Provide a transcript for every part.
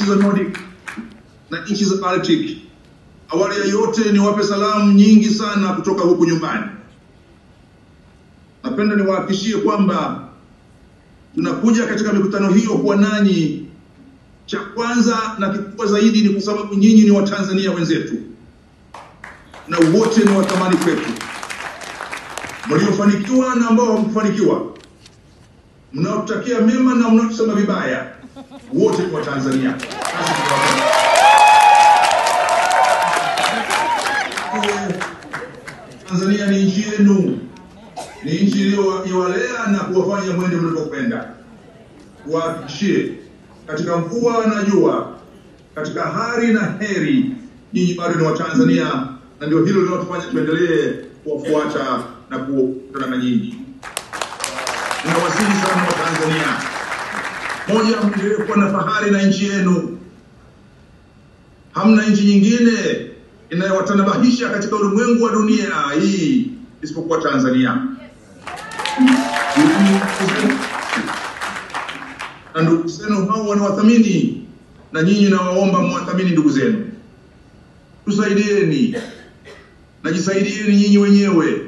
nchi za Nordic na nchi za Baltic. Awali ya yote niwape salamu nyingi sana kutoka huku nyumbani. Napenda niwahakikishie kwamba tunakuja katika mikutano hiyo kwa nanyi. Cha kwanza na kikubwa zaidi ni kwa sababu nyinyi ni Watanzania wenzetu na wote ni wathamani kwetu. Mliofanikiwa na ambao hamkufanikiwa, mnaotutakia mema na mnaotusema vibaya, wote ni Watanzania. Tanzania ni nchi yenu, ni nchi iliyowalea na kuwafanya mwende mlikokwenda. Wahakikishie katika mvua na jua, katika hari na heri, nyinyi bado ni Watanzania, na ndio hilo linalotufanya tuendelee kuwafuata na kukutana na nyinyi. Ninawasihi sana Watanzania, moja, mwendelee kuwa na fahari na nchi yenu. Hamna nchi nyingine inayowatanabahisha katika ulimwengu wa dunia hii isipokuwa Tanzania. Na ndugu zenu hao wanawathamini, na nyinyi nawaomba mwathamini ndugu zenu. Tusaidieni na jisaidieni nyinyi wenyewe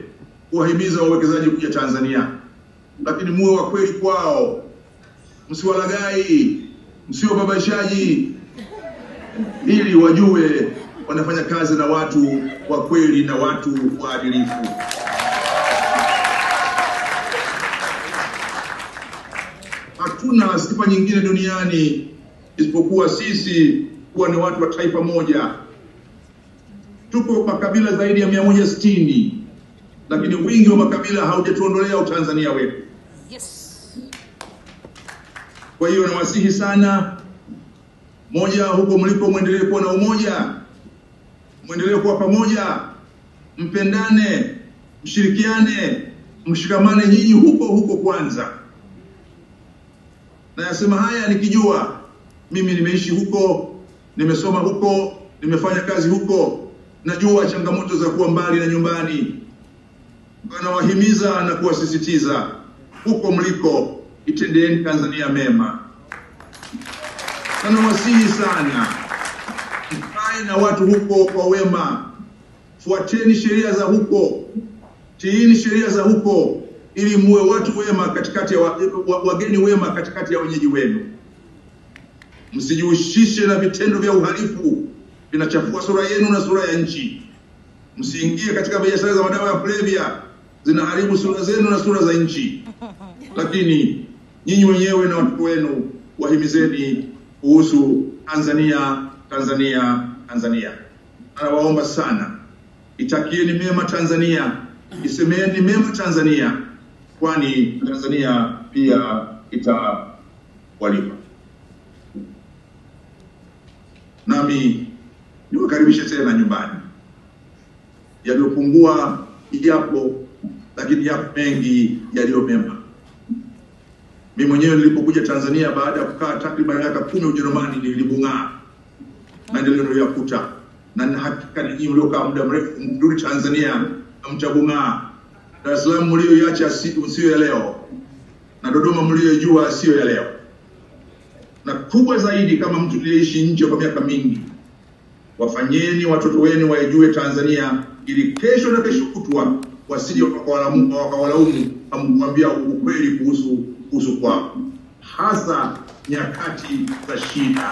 kuwahimiza wawekezaji kuja Tanzania, lakini muwe wa kweli kwao, msiwalagai, msiwababaishaji, ili wajue wanafanya kazi na watu wa kweli na watu waadilifu. Hatuna sifa nyingine duniani isipokuwa sisi kuwa ni watu wa taifa moja. Tuko makabila zaidi ya 160, lakini wingi wa makabila haujatuondolea utanzania wetu. Kwa hiyo nawasihi sana, moja, huko mlipo muendelee kuwa na umoja, muendelee kuwa pamoja, mpendane, mshirikiane, mshikamane nyinyi huko kwanza. Na yasema haya nikijua mimi nimeishi huko, nimesoma huko, nimefanya kazi huko, najua changamoto za kuwa mbali na nyumbani. Nawahimiza na kuwasisitiza, huko mliko itendeeni Tanzania mema. Na nawasihi sana, mkae na watu huko kwa wema, fuateni sheria za huko, tiini sheria za huko, ili muwe watu wema katikati ya wageni wema katikati ya wenyeji wenu. Msijihusishe na vitendo vya uhalifu vinachafua sura yenu na sura ya nchi. Msiingie katika biashara za madawa ya kulevya, zinaharibu sura zenu na sura za nchi. Lakini nyinyi wenyewe na watu wenu wahimizeni kuhusu Tanzania. Nawaomba sana, itakieni mema Tanzania, isemeni mema Tanzania, kwani Tanzania pia itawalipa. Nami niwakaribishe tena nyumbani. Yaliyopungua yapo, lakini yapo mengi yaliyo mema. Mimi mwenyewe nilipokuja Tanzania baada ya kukaa takriban miaka 10 Ujerumani, nilibung'aa maendeleo niliyokuta, na hakika nyinyi mliokaa muda mrefu mrudi Tanzania mtabung'aa. Dar es Salaam mlioiacha sio ya leo, na Dodoma mliojua sio ya leo. Na kubwa zaidi, kama mtu aliyeishi nje kwa miaka mingi, wafanyeni watoto wenu waijue Tanzania, ili kesho na kesho kutwa wasije wakawalaumu hamkuambia ukweli kuhusu kwao, hasa nyakati za shida.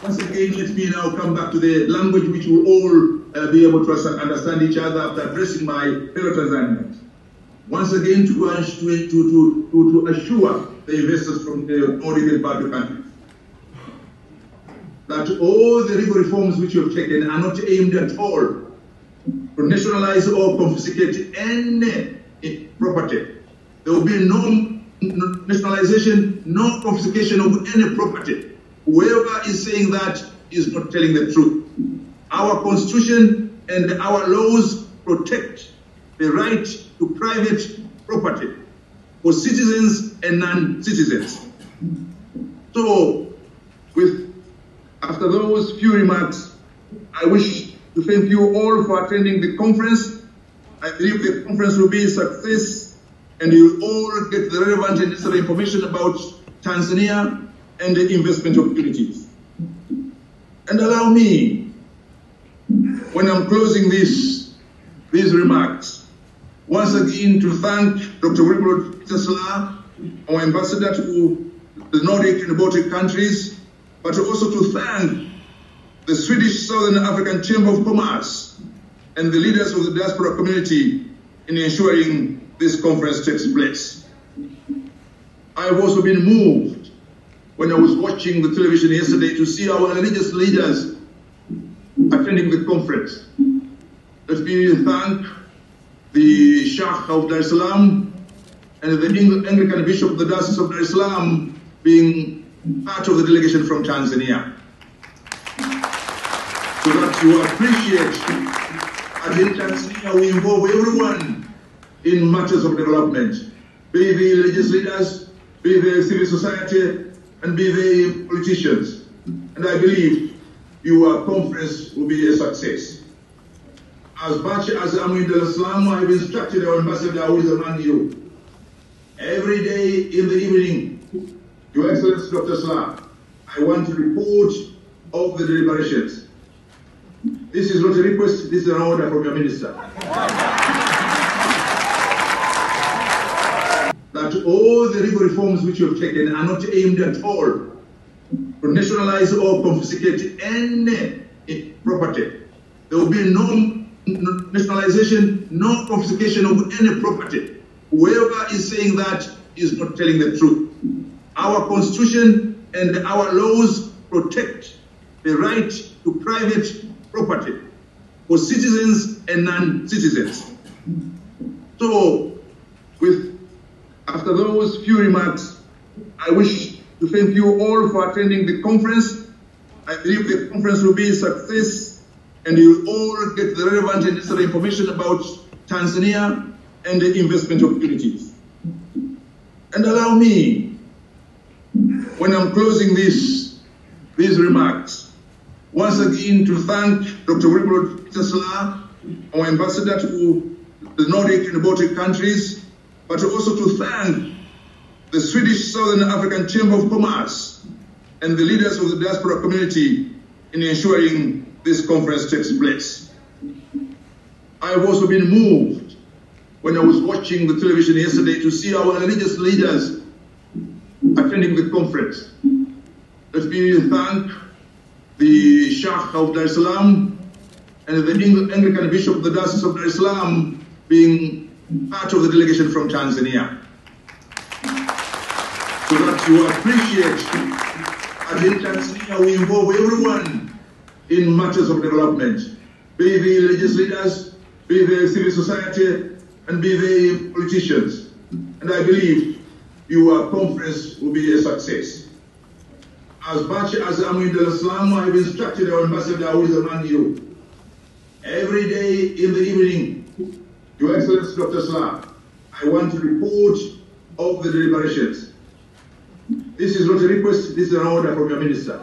Once again, let me now come back to the language which we all be able to understand each other after addressing my fellow Tanzanians. Once again, to assure the investors from the Nordic and Baltic countries that all the legal reforms which you have taken are not aimed at all to nationalize or confiscate any property. There will be no nationalization, no confiscation of any property. Whoever is saying that is not telling the truth. Our constitution and our laws protect the right to private property for citizens and non-citizens. So, after those few remarks, I wish to thank you all for attending the conference. I believe the conference will be a success, and you'll all get the relevant and necessary information about Tanzania and the investment opportunities. And allow me, when I'm closing these remarks, once again to thank Dr. Wilbrod Slaa, our ambassador to the Nordic and Baltic countries, but also to thank the Swedish Southern African Chamber of Commerce and the leaders of the diaspora community in ensuring this conference takes place. I have also been moved when I was watching the television yesterday to see our religious leaders attending the conference. Let me thank the Sheikh of Dar es Salaam and the Anglican Bishop of the Diocese of Dar es Salaam being part of the delegation from Tanzania. So that you appreciate, as in Tanzania we involve everyone in matters of development, be they religious leaders, be they civil society, and be they politicians. And I believe your conference will be a success. As much as I'm in Dar es Salaam, I have instructed our ambassador who is among you. Every day in the evening, Your Excellency Dr. Slaa, I want to report of the deliberations. This is not a request, this is an order from your minister. That all the legal reforms which you have taken are not aimed at all to nationalize or confiscate any property. There will be no nationalization, no confiscation of any property. Whoever is saying that is not telling the truth. Our constitution and our laws protect the right to private property for citizens and non-citizens. So, after those few remarks, I wish to thank you all for attending the conference. I believe the conference will be a success and you'll all get the relevant and necessary information about Tanzania and the investment opportunities. And allow me, when I'm closing these remarks, once again to thank Dr. Wilbrod Slaa, our ambassador to the Nordic and Baltic countries, but also to thank the Swedish Southern African Chamber of Commerce and the leaders of the diaspora community in ensuring this conference takes place. I have also been moved when I was watching the television yesterday to see our religious leaders attending the conference. Let me thank the Sheikh of Dar es Salaam and the Anglican Bishop of the Diocese of Dar es Salaam being part of the delegation from Tanzania. So that you appreciate, as in Tanzania we involve everyone in matters of development, be they religious leaders, be they civil society, and be they politicians. And I believe your conference will be a success. As much as I'm in Dar es Salaam, I have instructed our ambassador who is among you. Every day in the evening, Your Excellency Dr. Slaa, I want to report of the deliberations. This is not a request, this is an order from your minister.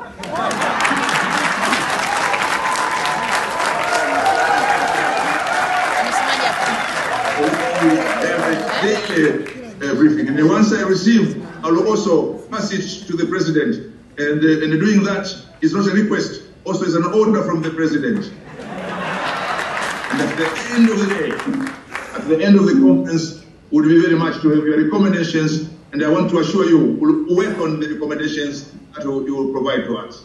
Briefing. And once I receive, I will also pass it to the president. And doing that is not a request, also is an order from the president. And at the end of the day, at the end of the conference, would be very much to have your recommendations, and I want to assure you, we'll work on the recommendations that you will provide to us.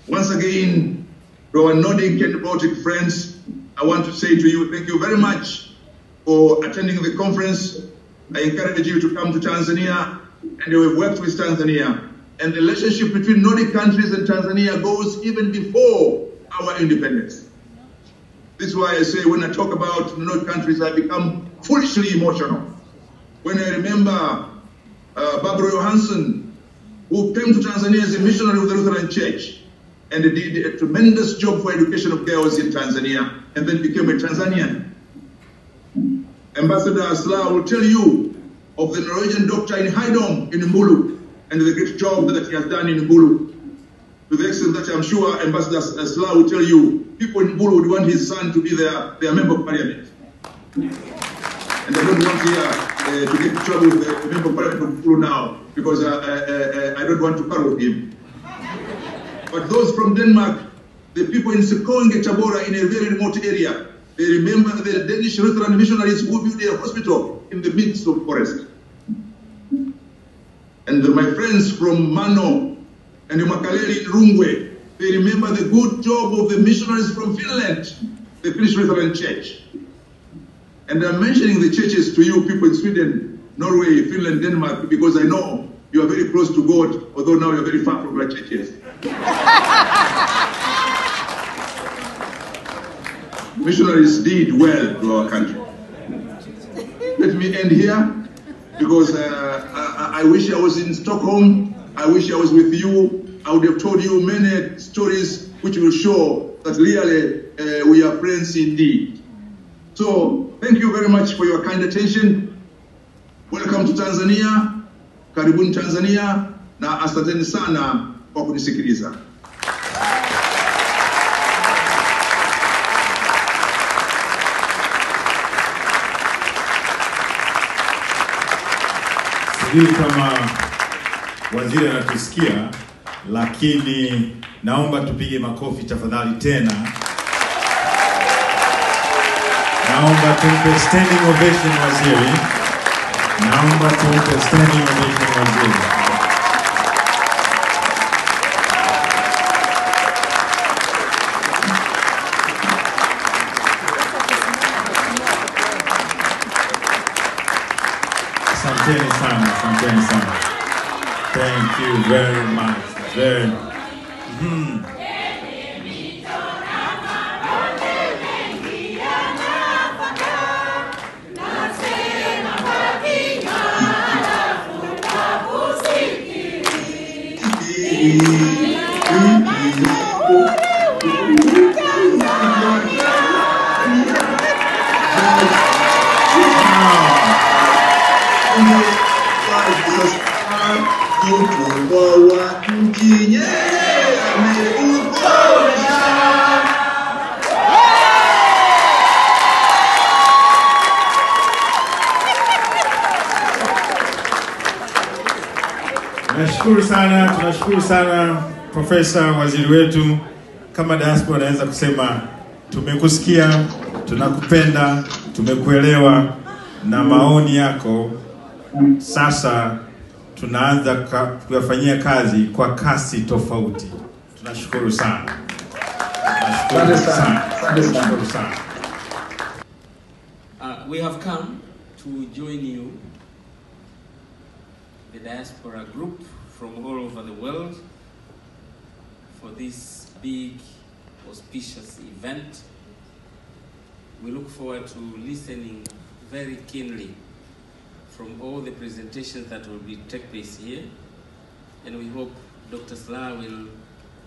Once again, to our Nordic and Baltic friends, I want to say to you, thank you very much for attending the conference. I encourage you to come to Tanzania, and we have worked with Tanzania. And the relationship between Nordic countries and Tanzania goes even before our independence. This is why I say when I talk about the Nordic countries, I become foolishly emotional. When I remember Barbara Johansson, who came to Tanzania as a missionary of the Lutheran Church, and did a tremendous job for education of girls in Tanzania, and then became a Tanzanian. Ambassador Slaa will tell you of the Norwegian doctor in Haidom in Mbulu, and the great job that he has done in Mbulu. To the extent that I'm sure Ambassador Slaa will tell you, people in Mbulu would want his son to be their member of parliament. And And I don't want here to get in trouble with the member of Parliament of Kuru now, because I don't want to quarrel with him. But those from Denmark, the people in Sekonge, Tabora, in a very remote area, they remember the Danish Lutheran missionaries who built a hospital in the midst of forest. And my friends from Mano and Makaleri in Rungwe, they remember the good job of the missionaries from Finland, the Finnish Lutheran Church. And I'm mentioning the churches to you people in Sweden, Norway, Finland, Denmark, because I know you are very close to God, although now you're very far from your churches. Missionaries did well to our country. Let me end here, because I wish I was in Stockholm. I wish I was with you. I would have told you many stories which will show that really we are friends indeed. So thank you very much for your kind attention. Welcome to Tanzania. Karibuni Tanzania, na asanteni sana kwa kunisikiliza. Sijui kama waziri anatusikia, lakini naomba tupige makofi tafadhali tena. Naomba tumpe standing ovation waziri. Naomba tumpe standing ovation waziri. Asanteni sana, asanteni sana. Thank you very much. Tunashukuru sana Profesa waziri wetu. Kama diaspora naweza kusema tumekusikia, tunakupenda, tumekuelewa na maoni yako. Sasa tunaanza kuyafanyia kazi kwa kasi tofauti. Tunashukuru sana. Tunashukuru sana. We have come to join you, the diaspora group from all over the world, for this big auspicious event. We look forward to listening very keenly from all the presentations that will take place here, and we hope Dr. Slaa will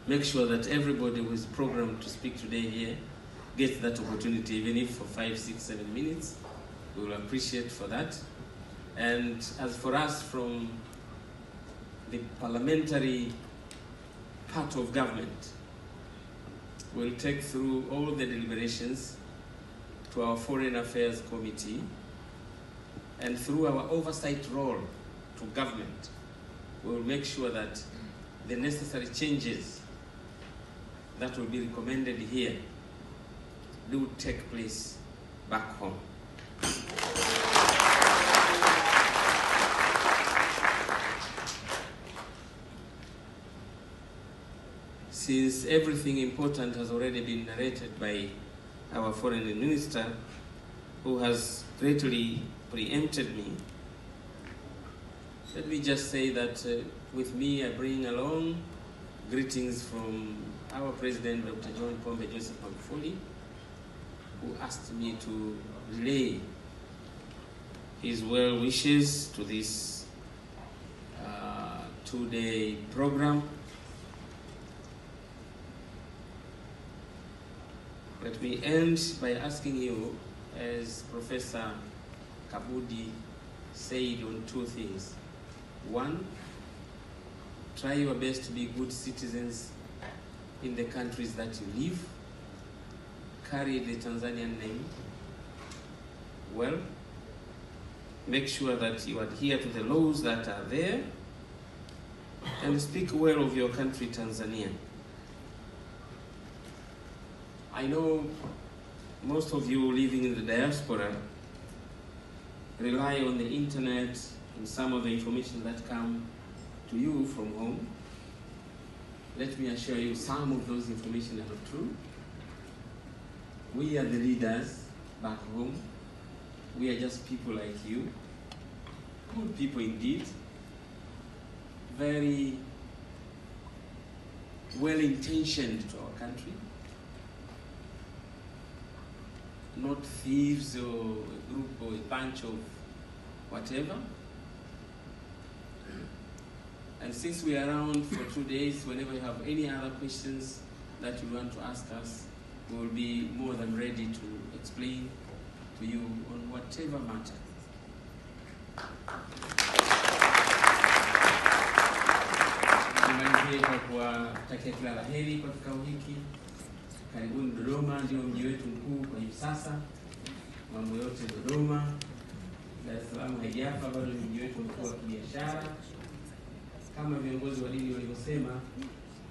make sure that everybody who is programmed to speak today here gets that opportunity, even if for 5, 6, 7 minutes. We will appreciate for that. And as for us from the parliamentary part of government, we'll take through all the deliberations to our Foreign Affairs Committee, and through our oversight role to government, we'll make sure that the necessary changes that will be recommended here do take place back home. Since everything important has already been narrated by our foreign minister, who has greatly preempted me, let me just say that with me I bring along greetings from our President, Dr. John Pombe Joseph Magufuli, who asked me to relay his well wishes to this two-day program. Let me end by asking you, as Professor Kabudi said, on two things. One, try your best to be good citizens in the countries that you live. Carry the Tanzanian name well. make sure that you adhere to the laws that are there, and speak well of your country, Tanzania. I know most of you living in the diaspora rely on the internet and some of the information that come to you from home. Let me assure you, some of those information are not true. We are the leaders back home. We are just people like you, good people indeed, very well-intentioned to our country, not thieves or a group or a bunch of whatever. And since we are around for 2 days, whenever you have any other questions that you want to ask us, we will be more than ready to explain to you on whatever matter. Nimalizie kwa kuwatakia kila la heri kwa kikao hiki. Karibuni Dodoma, ndio mji wetu mkuu kwa hivi sasa. Mambo yote Dodoma. Dar es Salaam haijafa, bado ni mji wetu mkuu wa kibiashara. Kama viongozi wa dini walivyosema,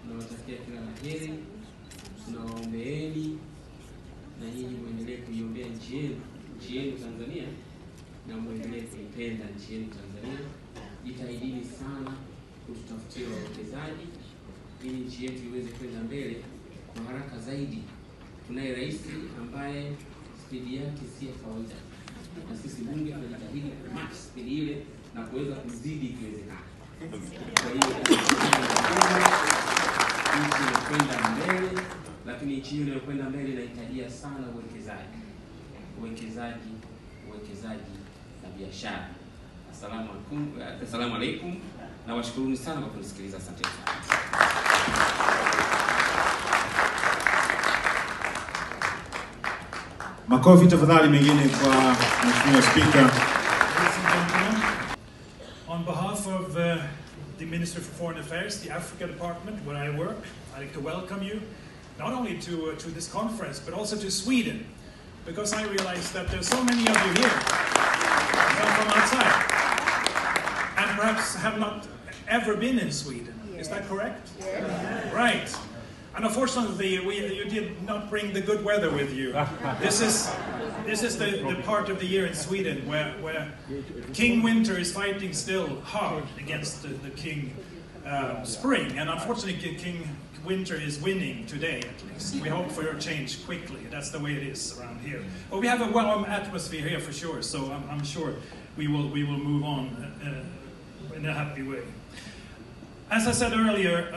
tunawatakia kila la heri, tunawaombeeni na nyinyi muendelee kuiombea nchi yenu Tanzania, na muendelee kuipenda nchi yenu Tanzania. Jitahidini sana kututafutia wawekezaji ili nchi yetu iweze kwenda mbele kwa haraka zaidi. Tunaye rais ambaye spidi yake si ya kawaida, na sisi bunge tunajitahidi kumatch spidi ile na kuweza kuzidi ikiwezekana. Kwa hiyo nchi inakwenda mbele, lakini nchi hiyo inayokwenda mbele inahitajia sana uwekezaji na biashara. Assalamu alaikum, na washukuruni sana kwa kunisikiliza. Asante sana. Makofi tafadhali mengine kwa Mheshimiwa Spika. On behalf of the Minister for Foreign Affairs, the Africa Department, where I work, I'd like to welcome you not only to this conference, but also to Sweden, because I realize that there's so many of you here from outside, and perhaps have not ever been in Sweden. Is that correct? Yeah. Right. And unfortunately, you did not bring the good weather with you. This is the part of the year in Sweden where King Winter is fighting still hard against the King Spring, and unfortunately King Winter is winning today at least. We hope for a change quickly. That's the way it is around here. But we have a warm atmosphere here for sure, so I'm sure we will move on in a happy way. As I said earlier,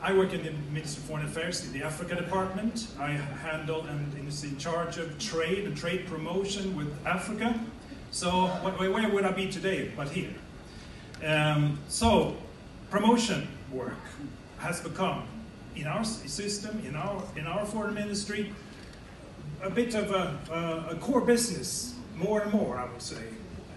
I work in the Ministry of Foreign Affairs in the Africa Department. I handle and is in charge of trade and trade promotion with Africa. So where would I be today but here? So promotion work has become, in our system, in our foreign ministry, a bit of a core business, more and more, I would say.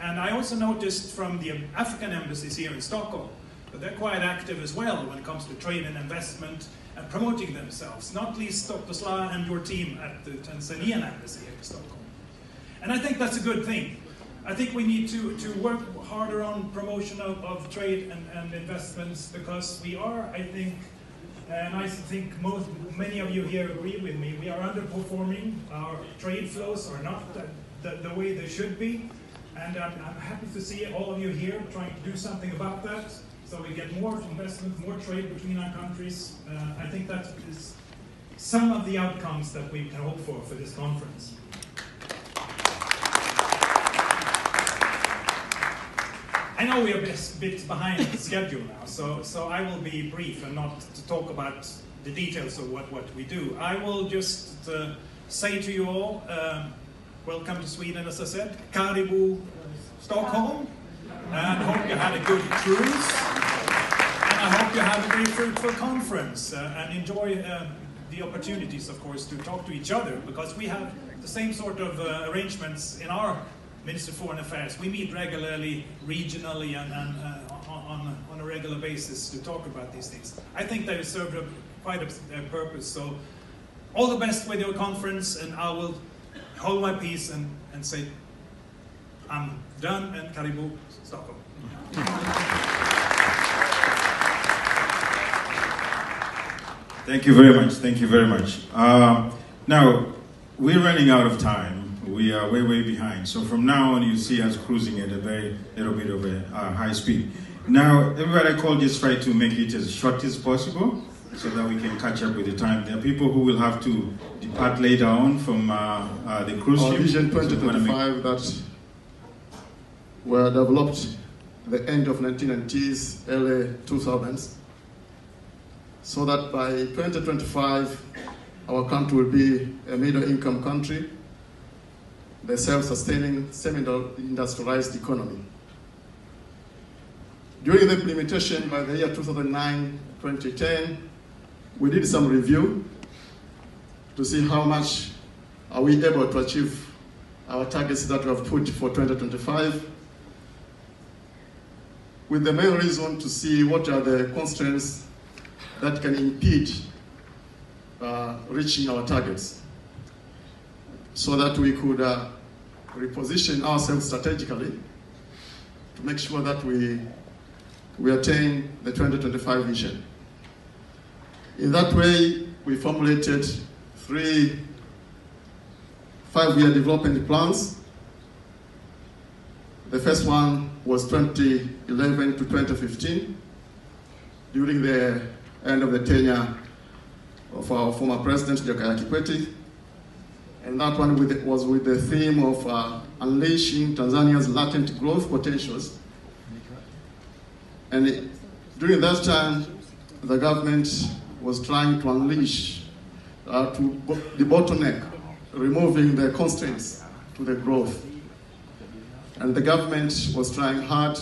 And I also noticed from the African embassies here in Stockholm, but they're quite active as well when it comes to trade and investment and promoting themselves, not least Dr. Slaa and your team at the Tanzanian embassy here in Stockholm. And I think that's a good thing. I think we need to work harder on promotion of trade and investments, because we are, I think, and I think many of you here agree with me, we are underperforming. Our trade flows are not the way they should be. And I'm happy to see all of you here trying to do something about that, so we get more investment, more trade between our countries. I think that is some of the outcomes that we can hope for this conference. I know we are a bit behind the schedule now, so I will be brief and not to talk about the details of what we do. I will just say to you all, welcome to Sweden, as I said. Karibu Stockholm, and hope you had a good cruise. And I hope you have a very fruitful conference and enjoy the opportunities, of course, to talk to each other, because we have the same sort of arrangements in our Ministry of Foreign Affairs. We meet regularly, regionally, and on a regular basis to talk about these things. I think they serve quite a purpose. So all the best with your conference, and I will hold my peace and say I'm done, and karibu Stockholm. Thank you very much. Thank you very much. Now, we're running out of time. We are way behind. So from now on, you see us cruising at a very little bit of a high speed. Now, everybody I call just try to make it as short as possible so that we can catch up with the time. There are people who will have to depart later on from the cruise ship. Our Vision 2025 that were developed at the end of 1990s, early 2000s, so that by 2025, our country will be a middle-income country, the self-sustaining, semi-industrialized economy. During the implementation by the year 2009-2010, we did some review to see how much are we able to achieve our targets that we have put for 2025, with the main reason to see what are the constraints that can impede reaching our targets, so that we could reposition ourselves strategically to make sure that we attain the 2025 vision. In that way, we formulated 3 5-year development plans. The first one was 2011 to 2015, during the end of the tenure of our former president, Jakaya Kikwete. And that one was with the theme of unleashing Tanzania's latent growth potentials. And during that time, the government was trying to unleash, to the bottleneck, removing the constraints to the growth. And the government was trying hard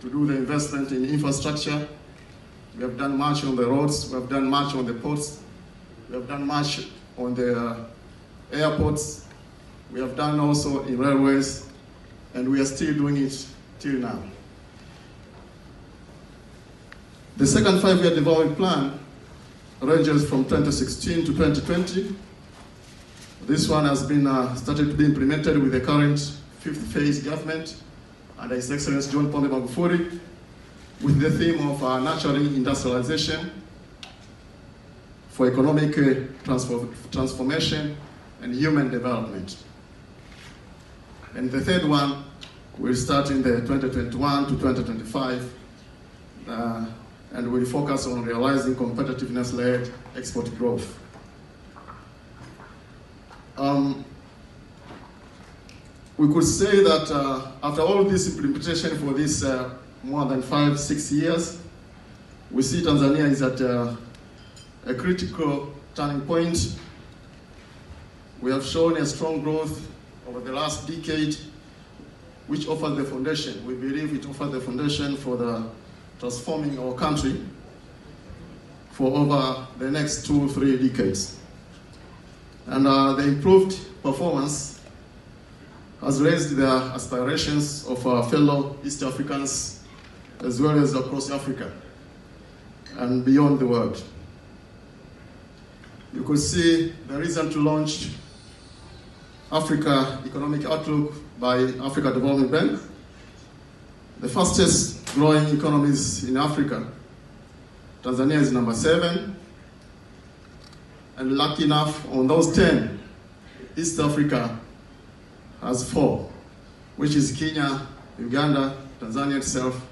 to do the investment in infrastructure. We have done much on the roads, we have done much on the ports, we have done much on the airports, we have done also in railways, and we are still doing it till now. The second 5-year development plan ranges from 2016 to 2020. This one has been started to be implemented with the current 5th phase government under His Excellency John Pombe Magufuli, with the theme of nurturing industrialization for economic transformation and human development. And the third one will start in the 2021 to 2025, and will focus on realizing competitiveness-led export growth. We could say that after all this implementation for this more than 5-6 years, we see Tanzania is at a critical turning point. We have shown a strong growth over the last decade, which offers the foundation. We believe it offers the foundation for the transforming our country for over the next 2-3 decades. And the improved performance has raised the aspirations of our fellow East Africans, as well as across Africa and beyond the world. You could see the recently launched Africa Economic Outlook by Africa Development Bank, the fastest growing economies in Africa. Tanzania is number 7, and lucky enough, on those 10, East Africa has 4, which is Kenya, Uganda, Tanzania itself,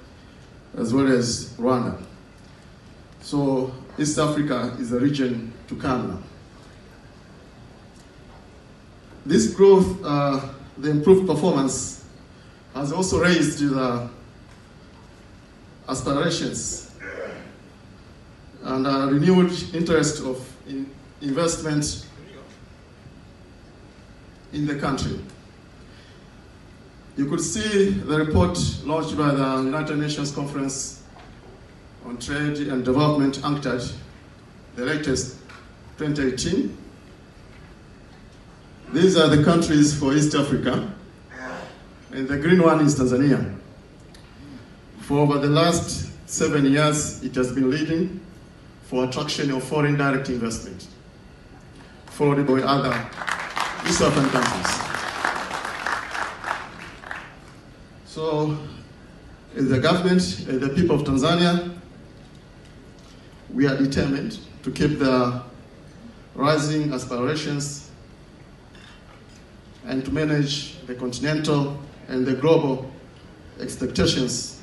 as well as Rwanda. So East Africa is a region to come now. This growth, the improved performance, has also raised the aspirations and renewed interest of investment in the country. You could see the report launched by the United Nations Conference on Trade and Development, UNCTAD, the latest, 2018. These are the countries for East Africa, and the green one is Tanzania. For over the last 7 years, it has been leading for attraction of foreign direct investment, followed by other East African countries. So, as the government, as the people of Tanzania, we are determined to keep the rising aspirations and to manage the continental and the global expectations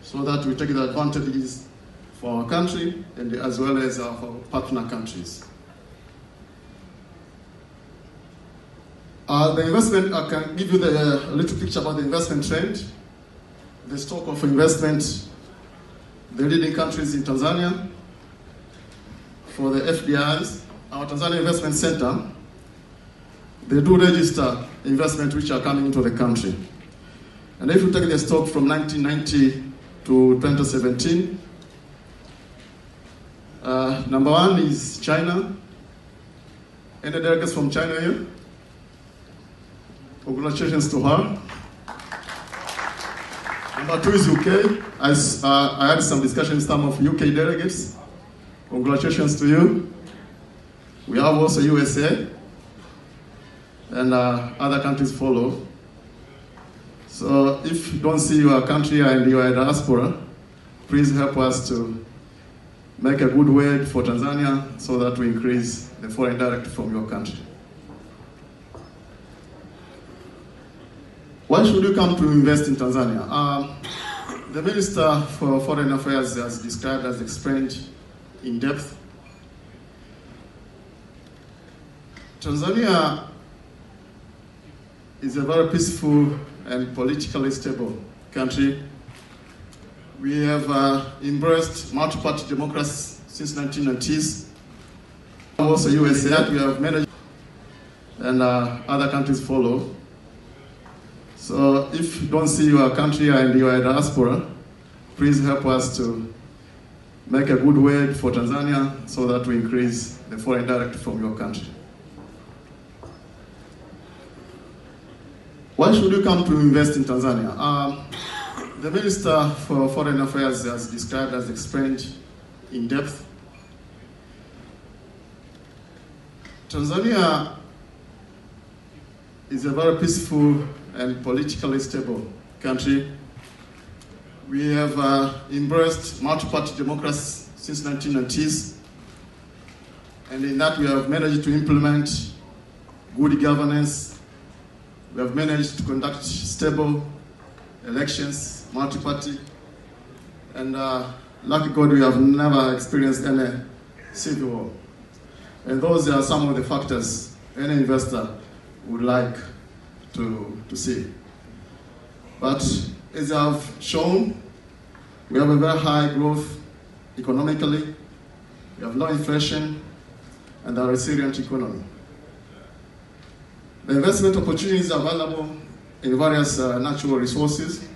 so that we take the advantages for our country and as well as our partner countries. The investment, I can give you a little picture about the investment trend. The stock of investment, the leading countries in Tanzania, for the FDIs, our Tanzania Investment Center, they do register investment which are coming into the country. And if you take the stock from 1990 to 2017, number one is China. Any delegates from China here? Congratulations to her. Number two is UK. I had some discussions with some of UK delegates. Congratulations to you. We have also USA, and other countries follow. So if you don't see your country and you are a diaspora, please help us to make a good word for Tanzania so that we increase the foreign direct from your country. Why should you come to invest in Tanzania? The Minister for Foreign Affairs has described, has explained in depth. Tanzania is a very peaceful and politically stable country. We have embraced multi-party democracy since 1990s. Also USA, we have managed, and other countries follow. So if you don't see your country and you are a diaspora, please help us to make a good word for Tanzania so that we increase the foreign direct from your country. Why should you come to invest in Tanzania? The Minister for Foreign Affairs has described, has explained in depth. Tanzania is a very peaceful and politically stable country. We have embraced multi-party democracy since 1990s, and in that we have managed to implement good governance. We have managed to conduct stable elections, multi-party, and lucky God, we have never experienced any civil war. And those are some of the factors any investor would like to see. But as I've shown, we have a very high growth economically, we have low inflation, and a resilient economy. The investment opportunities are available in various natural resources,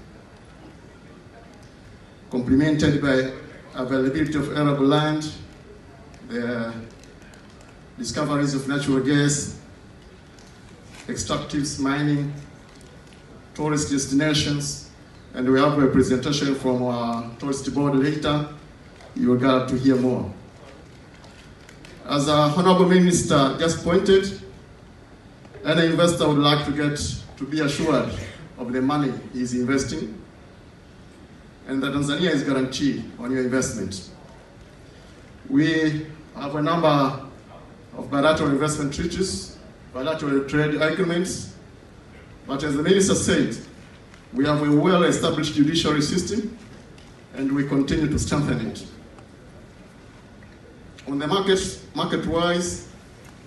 complemented by availability of arable land, the discoveries of natural gas, extractives, mining, tourist destinations, and we have a presentation from our tourist board later. You will get to hear more. As our Honorable Minister just pointed, any investor would like to be assured of the money he is investing, and that Tanzania is guaranteed on your investment. We have a number of bilateral investment treaties, bilateral trade agreements, but as the Minister said, we have a well-established judiciary system, and we continue to strengthen it. On the market-wise,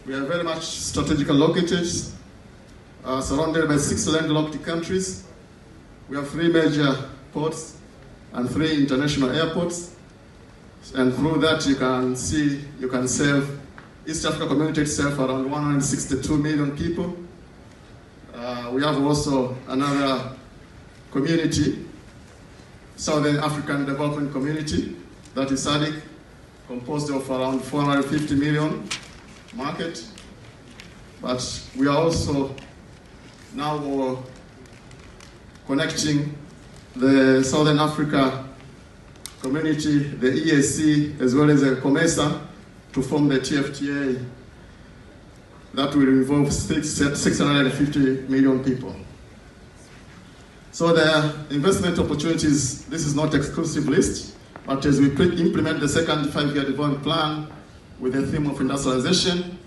we are very much strategically located, surrounded by 6 landlocked countries. We have 3 major ports and 3 international airports, and through that you can serve East Africa community itself around 162 million people. We have also another community, Southern African Development Community, that is SADC, composed of around 450 million market. But we are also now connecting the Southern Africa community, the EAC, as well as the COMESA, to form the TFTA that will involve 650 million people. So the investment opportunities, this is not exclusive list, but as we implement the second 5-year development plan with the theme of industrialization,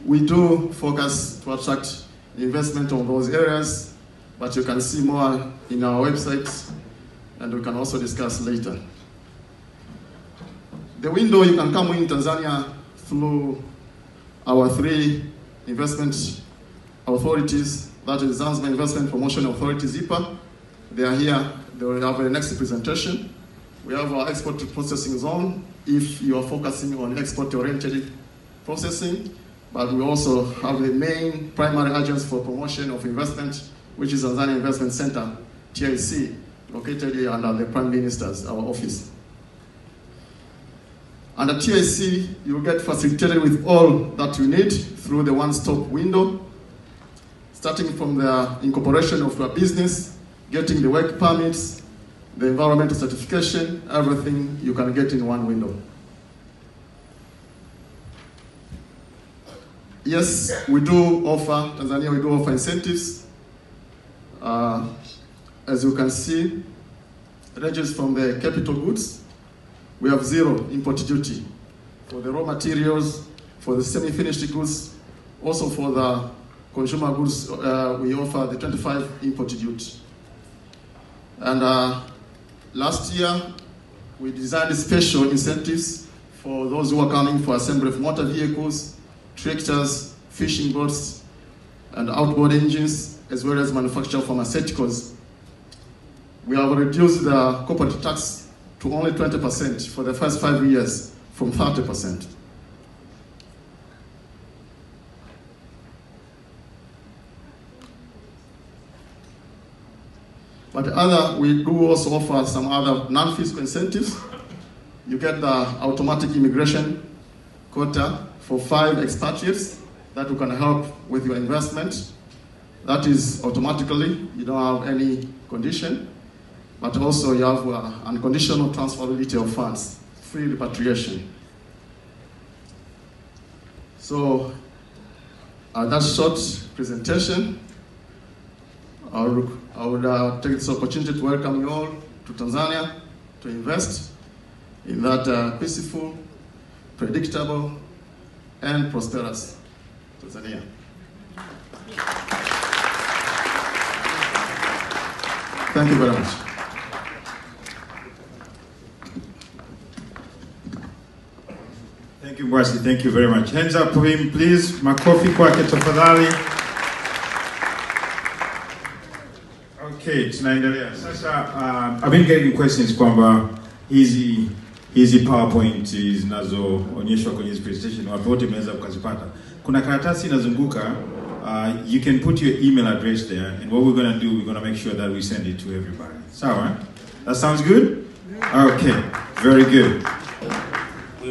we do focus to attract investment on those areas, but you can see more in our website, and we can also discuss later. The window, you can come in Tanzania through our 3 investment authorities, that is Zanzibar Investment Promotion Authority, ZIPA. They are here, they will have a next presentation. We have our export processing zone, if you are focusing on export-oriented processing, but we also have the main primary agents for promotion of investment, which is Tanzania Investment Center, TIC, located under the Prime Minister's, our office. Under TIC, you get facilitated with all that you need through the one-stop window, starting from the incorporation of your business, getting the work permits, the environmental certification, everything you can get in one window. Yes, we do offer, Tanzania, we do offer incentives. As you can see, it ranges from the capital goods. We have 0 import duty for the raw materials, for the semi-finished goods, also for the consumer goods, we offer the 25 import duty. And last year, we designed special incentives for those who are coming for assembly of motor vehicles, tractors, fishing boats, and outboard engines, as well as manufacture of pharmaceuticals. We have reduced the corporate tax to only 20% for the first 5 years from 30%. But we do also offer some other non-fiscal incentives. You get the automatic immigration quota for 5 expatriates that can help with your investment. That is automatically, you don't have any condition, but also you have unconditional transferability of funds, free repatriation. So that short presentation, I would take this opportunity to welcome you all to Tanzania to invest in that peaceful, predictable, and prosperous Tanzania. Thank you very much. Thank you, Mwasi. Thank you very much. Hands up for him, please. Makofi kwake tafadhali. Okay, tunaendelea. Sasa, I've been getting questions kwamba hizi PowerPoint zinazoonyeshwa kwenye this presentation watu wote mnaweza kuzipata. Kuna karatasi inazunguka, you can put your email address there, and what we're going to do, we're going to make sure that we send it to everybody. Sawa? That sounds good? Okay, very good.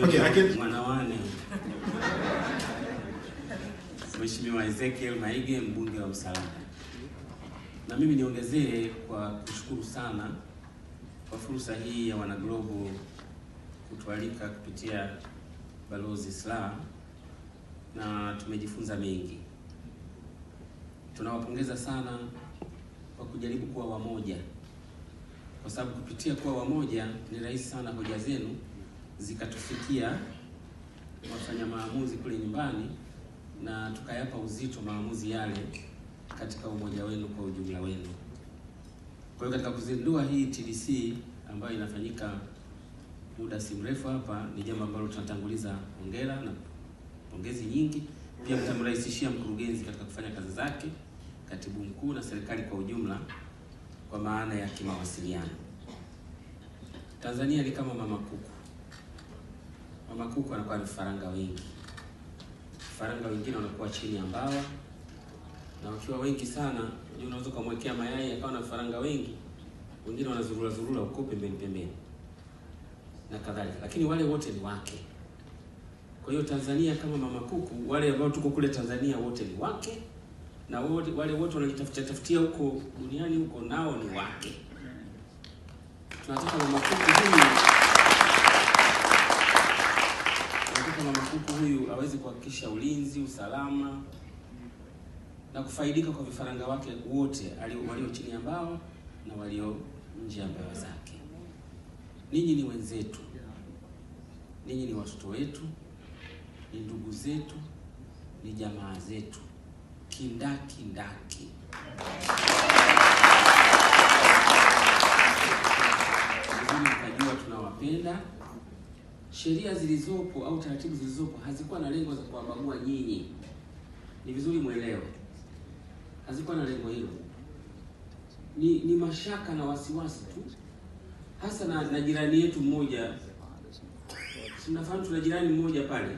Okay, I can... Mheshimiwa Ezekiel Maige, mbunge wa Msalala. Na mimi niongezee kwa kushukuru sana kwa fursa hii ya wana Global kutualika kupitia Balozi Slaa, na tumejifunza mengi. Tunawapongeza sana kwa kujaribu kuwa wamoja, kwa sababu kupitia kuwa wamoja ni rahisi sana hoja zenu zikatufikia wafanya maamuzi kule nyumbani, na tukayapa uzito maamuzi yale katika umoja wenu kwa ujumla wenu. Kwa hiyo katika kuzindua hii TDC ambayo inafanyika muda si mrefu hapa, ni jambo ambalo tunatanguliza hongera na pongezi nyingi. Pia mtamrahisishia mkurugenzi katika kufanya kazi zake, katibu mkuu na serikali kwa ujumla, kwa maana ya kimawasiliano. Tanzania ni kama mama kuku. Mama kuku anakuwa na vifaranga wengi. Vifaranga wengine wanakuwa chini ya mbawa, na wakiwa wengi sana, unaweza kumwekea mayai akawa na vifaranga wengi, wengine wanazurura zurura huko pembeni na kadhalika, lakini wale wote ni wake. Kwa hiyo Tanzania kama mama kuku, wale ambao tuko kule Tanzania wote ni wake, na wale wote wanajitafutia huko duniani huko nao ni wake. Tunataka mama kuku huyu aweze kuhakikisha ulinzi, usalama na kufaidika kwa vifaranga wake wote walio chini ya mbawa na walio nje ya mbawa zake. Ninyi ni wenzetu, ninyi ni watoto wetu, ni ndugu zetu, ni jamaa zetu, kindaki ndaki. Mkajua tunawapenda. Sheria zilizopo au taratibu zilizopo hazikuwa na lengo za kuwabagua nyinyi. Ni vizuri muelewe. Hazikuwa na lengo hilo. Ni mashaka na wasiwasi tu. Hasa na jirani yetu mmoja. Tunafahamu tuna jirani mmoja pale.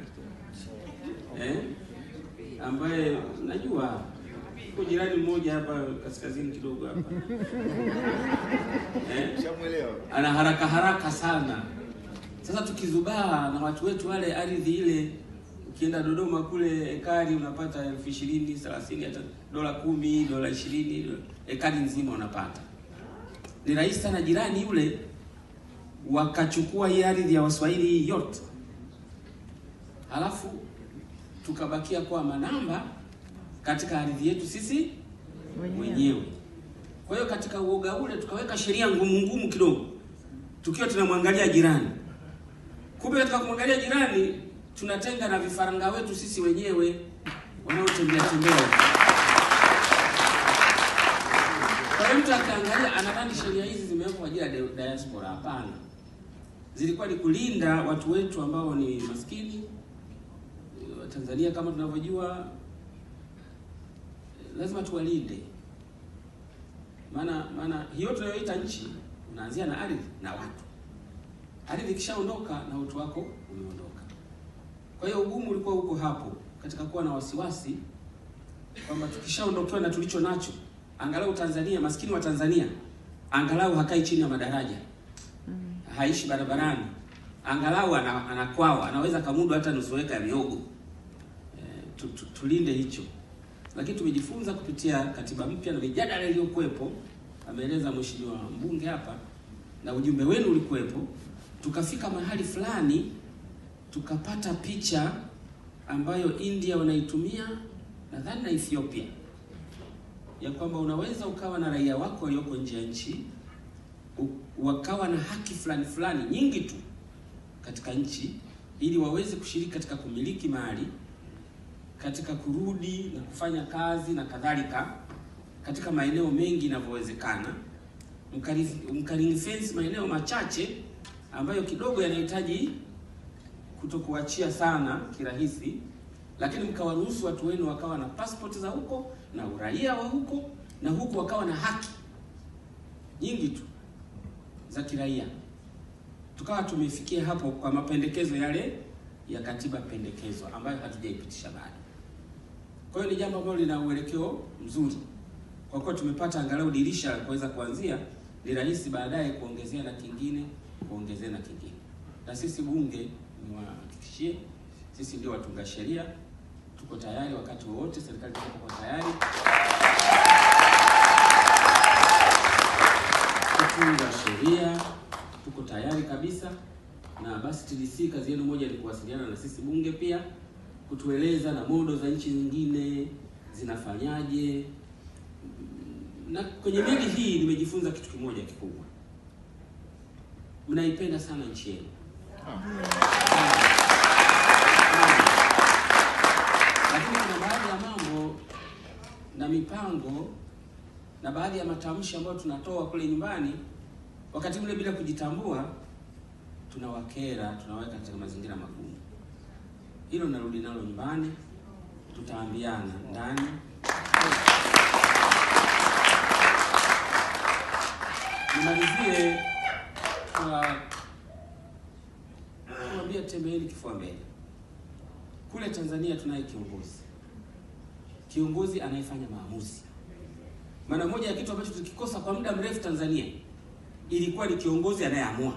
Ambaye najua kwa jirani mmoja hapa kaskazini kidogo hapa. Ana haraka sana. Sasa tukizubaa na watu wetu wale, ardhi ile ukienda Dodoma kule ekari unapata 20,000, 30, hata $10, $20, ekari nzima unapata. Ni rahisi sana jirani yule wakachukua hii ardhi ya Waswahili yote. Halafu tukabakia kwa manamba katika ardhi yetu sisi wenyewe. Kwa hiyo katika uoga ule tukaweka sheria ngumu kidogo, tukiwa tunamwangalia jirani. Kumbe katika kumwangalia jirani tunatenga na vifaranga wetu sisi wenyewe wanaotembea. Kwa hiyo mtu akaangalia anadhani sheria hizi zimewekwa kwa ajili ya diaspora. Hapana. Zilikuwa ni kulinda watu wetu ambao ni maskini. Tanzania kama tunavyojua lazima tuwalinde. Maana hiyo tunayoita nchi unaanzia na ardhi na watu. Ardhi ikishaondoka na watu wako umeondoka. Kwa hiyo ugumu ulikuwa huko hapo katika kuwa na wasiwasi kwamba tukishaondokewa na tulicho nacho, angalau Tanzania, maskini wa Tanzania angalau hakai chini ya madaraja. Haishi barabarani. Angalau anakwawa, anaweza kamudu hata nusu eka ya miogo. Tulinde hicho. Lakini tumejifunza kupitia katiba mpya na mijadala iliyokuepo, ameeleza mheshimiwa mbunge hapa, na ujumbe wenu ulikuepo. Tukafika mahali fulani tukapata picha ambayo India wanaitumia, nadhani na Ethiopia, ya kwamba unaweza ukawa na raia wako walioko nje ya nchi wakawa na haki fulani nyingi tu katika nchi, ili waweze kushiriki katika kumiliki mali, katika kurudi na kufanya kazi na kadhalika katika maeneo mengi inavyowezekana. Mkaringfence maeneo machache ambayo kidogo yanahitaji kutokuachia sana kirahisi, lakini mkawaruhusu watu wenu wakawa na passport za huko na uraia wa huko, na huko wakawa na haki nyingi tu za kiraia. Tukawa tumefikia hapo kwa mapendekezo yale ya katiba pendekezo ambayo hatujaipitisha bado. Kwa hiyo ni jambo ambalo lina uelekeo mzuri. Kwa kuwa tumepata angalau dirisha kuweza kuanzia, ni rahisi baadaye kuongezea na kingine. Na sisi bunge niwahakikishie, sisi ndio watunga sheria. Tuko tayari wakati wote, serikali iko tayari kutunga sheria. Tuko tayari kabisa. Na basi TDC kazi yenu moja ni kuwasiliana na sisi bunge pia, kutueleza na modo za nchi nyingine zinafanyaje. Na kwenye meli hii nimejifunza kitu kimoja kikubwa. Mnaipenda sana nchi yenu. Lakini kuna baadhi ya mambo na mipango na baadhi ya matamshi ambayo tunatoa kule nyumbani, wakati ule bila kujitambua tunawakera, tunaweka katika mazingira magumu. Hilo narudi nalo nyumbani, tutaambiana ndani. Nimalizie kwa kuambia tembeeni kifua mbele. Kule Tanzania tunaye kiongozi anayefanya maamuzi. Maana moja ya kitu ambacho tukikosa kwa muda mrefu Tanzania ilikuwa ni kiongozi anayeamua.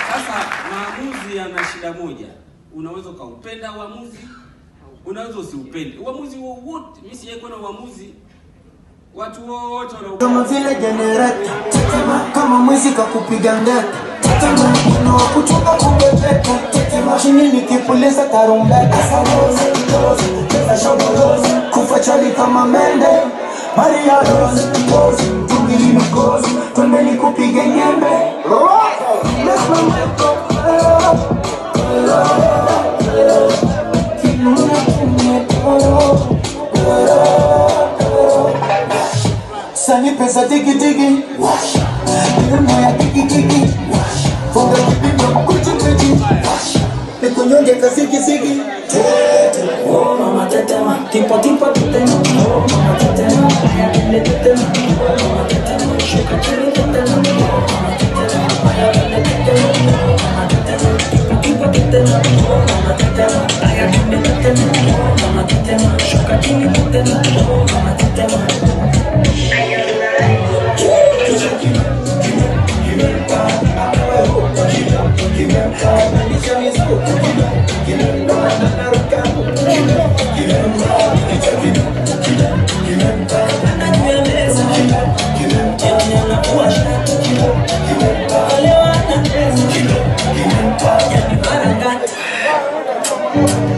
Sasa maamuzi yana shida moja. Unaweza kaupenda uamuzi, unaweza usiupende. Uamuzi wowote, mimi sijawahi kuona uamuzi watu wote kama vile generator, tetema kama mwizi kakupiga ndeta, tetema mkono wa kuchoka kubebeka, tetema chini nikipuliza tarumbeta, kufa chali kama mende, Maria Rose, Rose, tungilini kozi, twende nikupige nyembe. Let's go, Sani pesa tiki tiki, moya tiki tiki, funga kipimo kuchi kuchi, nikunyonge kasiki siki. Oh mama tetema, tipo tipo tetema, oh mama tetema, ya kende tetema, oh mama tetema, shuka chini tetema, oh mama tetema, ya kende tetema, oh mama tetema, tipo tipo tetema, oh mama tetema, ya kende tetema, oh mama tetema, shuka chini tetema, oh mama tetema. Kilo.